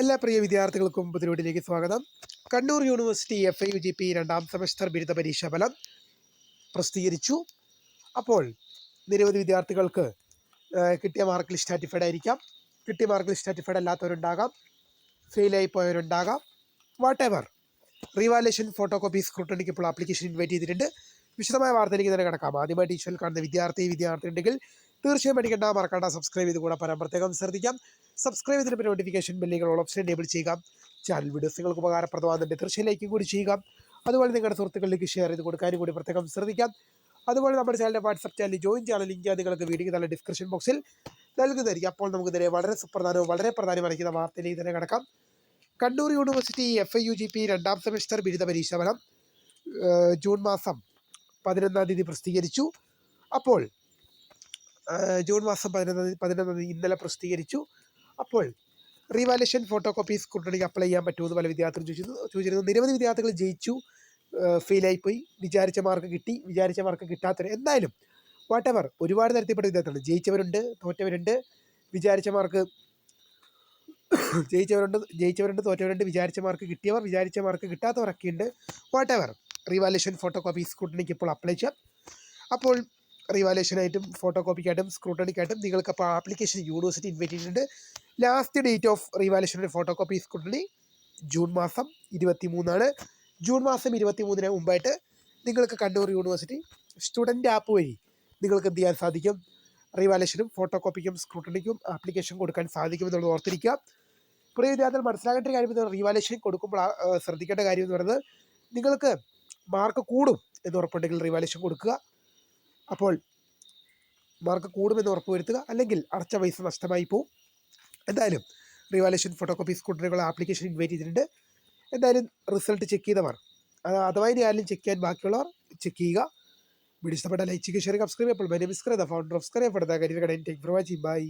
എല്ലാ പ്രിയ വിദ്യാർത്ഥികൾക്കും പുതിരോടിലേക്ക് സ്വാഗതം. കണ്ണൂർ യൂണിവേഴ്സിറ്റി FIUGP രണ്ടാം സെമസ്റ്റർ ബിരുദ പരീക്ഷാ ഫലം പ്രസിദ്ധീകരിച്ചു. അപ്പോൾ നിരവധി വിദ്യാർത്ഥികൾക്ക് കിട്ടിയ മാർക്ക് ലിസ്റ്റ് സാറ്റിസ്ഫൈഡ് ആയിരിക്കാം, കിട്ടിയ മാർക്ക് ലിസ്റ്റ് സാറ്റിസ്ഫൈഡ് അല്ലാത്തവരുണ്ടാകാം, ഫെയിലായി പോയവരുണ്ടാകാം. Whatever, revaluation photo copy സ്ക്രൂട്ടണിക്ക് ഇപ്പോൾ ആപ്ലിക്കേഷൻ ഇൻവൈറ്റ് ചെയ്തിട്ടുണ്ട്. വിശദമായ വാർത്തയിലേക്ക് തന്നെ കിടക്കാം. ആദ്യമായി ടീച്ചറിൽ കാണുന്ന വിദ്യാർത്ഥി ഉണ്ടെങ്കിൽ തീർച്ചയായും പഠിക്കേണ്ട, മറക്കേണ്ട, സബ്സ്ക്രൈബ് ചെയ്ത് കൂടെ പ്രത്യേകം ശ്രദ്ധിക്കാം. സബ്സ്ക്രൈബ് ചെയ്തതിന് നോട്ടിഫിക്കേഷൻ ബെല്ലുകൾ ഓൾ ഓപ്ഷൻ എനേബിൾ ചെയ്യുക. ചാനൽ വീഡിയോസ് നിങ്ങൾക്ക് ഉപകാരപ്രദമാകുന്നുണ്ട്, തീർച്ചയായും ലൈക്കും കൂടി ചെയ്യുക. അതുപോലെ നിങ്ങളുടെ സുഹൃത്തുക്കളിലേക്ക് ഷെയർ ചെയ്ത് കൊടുക്കാനും കൂടി പ്രത്യേകം ശ്രദ്ധിക്കാം. അതുപോലെ നമ്മുടെ ചാനലിൻ്റെ വാട്സ്ആപ്പ് ചാനൽ ജോയിൻ ചെയ്യാനുള്ള ലിങ്ക് നിങ്ങൾക്ക് വീഡിയോ നല്ല ഡിസ്ക്രിപ്ഷൻ ബോക്സിൽ നൽകുന്നതായിരിക്കും. അപ്പോൾ നമുക്ക് തന്നെ വളരെ സുപ്രധാനവും വളരെ പ്രാധാന്യമറിയിക്കുന്ന വാർത്തയിലേക്ക് തന്നെ കിടക്കാം. കണ്ണൂർ യൂണിവേഴ്സിറ്റി FIUGP രണ്ടാം സെമസ്റ്റർ ബിരുദ പരീക്ഷാ ഫലം ജൂൺ മാസം 11-ാം തീയതി പ്രസിദ്ധീകരിച്ചു. അപ്പോൾ ജൂൺ മാസം 11-ാം തീയതി ഇന്നലെ പ്രസിദ്ധീകരിച്ചു. അപ്പോൾ റീവാലുവേഷൻ ഫോട്ടോ കോപ്പി സ്ക്രൂട്ടണിക്ക് അപ്ലൈ ചെയ്യാൻ പറ്റുമെന്ന് പല വിദ്യാർത്ഥികളും ചോദിച്ചിരുന്നു. നിരവധി വിദ്യാർത്ഥികൾ ജയിച്ചു, ഫെയിലായിപ്പോയി, വിചാരിച്ച മാർക്ക് കിട്ടി, വിചാരിച്ച മാർക്ക് കിട്ടാത്തവർ, എന്തായാലും വാട്ട് എവർ, ഒരുപാട് തരത്തിൽപ്പെട്ട വിദ്യാർത്ഥികൾ ജയിച്ചവരുണ്ട്, തോറ്റവരുണ്ട്, വിചാരിച്ച മാർക്ക് ജയിച്ചവരുണ്ട്, തോറ്റവരുണ്ട്, വിചാരിച്ച മാർക്ക് കിട്ടിയവർ, വിചാരിച്ച മാർക്ക് കിട്ടാത്തവരൊക്കെ ഉണ്ട്. Whatever, revaluation photo copy സ്ക്രൂട്ടണിക്ക് ഇപ്പോൾ അപ്ലൈ ചെയ്യാം. അപ്പോൾ റീവാലുവേഷനായിട്ടും ഫോട്ടോ കോപ്പിക്കായിട്ടും സ്ക്രൂട്ടണിക്കായിട്ടും നിങ്ങൾക്ക് അപ്പോൾ ആപ്ലിക്കേഷൻ യൂണിവേഴ്സിറ്റി ഇൻവൈറ്റ് ചെയ്തിട്ടുണ്ട്. Last date of revaluation photo copy scrutiny June മാസം 23 ജൂൺ മാസം 23 മുമ്പായിട്ട് നിങ്ങൾക്ക് കണ്ണൂർ യൂണിവേഴ്സിറ്റി സ്റ്റുഡൻറ്റ് ആപ്പ് വഴി നിങ്ങൾക്ക് എന്ത് ചെയ്യാൻ സാധിക്കും, റീവാലുവേഷനും ഫോട്ടോ കോപ്പിക്കും സ്ക്രൂട്ടണിക്കും ആപ്ലിക്കേഷൻ കൊടുക്കാൻ സാധിക്കുമെന്നുള്ളത് ഓർത്തിരിക്കുക. പ്രിയ വിദ്യാർത്ഥികൾ മനസ്സിലാക്കേണ്ട ഒരു കാര്യം, റീവാലുവേഷൻ കൊടുക്കുമ്പോൾ ശ്രദ്ധിക്കേണ്ട കാര്യം എന്ന് പറയുന്നത്, നിങ്ങൾക്ക് മാർക്ക് കൂടും എന്ന് ഉറപ്പുണ്ടെങ്കിൽ റീവാലുവേഷൻ കൊടുക്കുക. അപ്പോൾ മാർക്ക് കൂടുമെന്ന് ഉറപ്പ് വരുത്തുക, അല്ലെങ്കിൽ അടച്ച പൈസ നഷ്ടമായി പോവും. എന്തായാലും റീവാലുവേഷൻ ഫോട്ടോ കോപ്പി സ്ക്രൂട്ടണികളുടെ ആപ്ലിക്കേഷൻ ഇൻവൈറ്റ് ചെയ്തിട്ടുണ്ട്. എന്തായാലും റിസൾട്ട് ചെക്ക് ചെയ്തവർ, അഥവാ ഇനി ആരെങ്കിലും ചെക്ക് ചെയ്യാൻ ബാക്കിയുള്ളവർ ചെക്ക് ചെയ്യുക. വീഡിയോ ഇഷ്ടപ്പെട്ട ലൈക്ക് ചെയ്യുക, ഷെയർ, സബ്സ്ക്രൈബ്. അപ്പോൾ my name is founder of scribe for the career guide. Thank you for watching. By.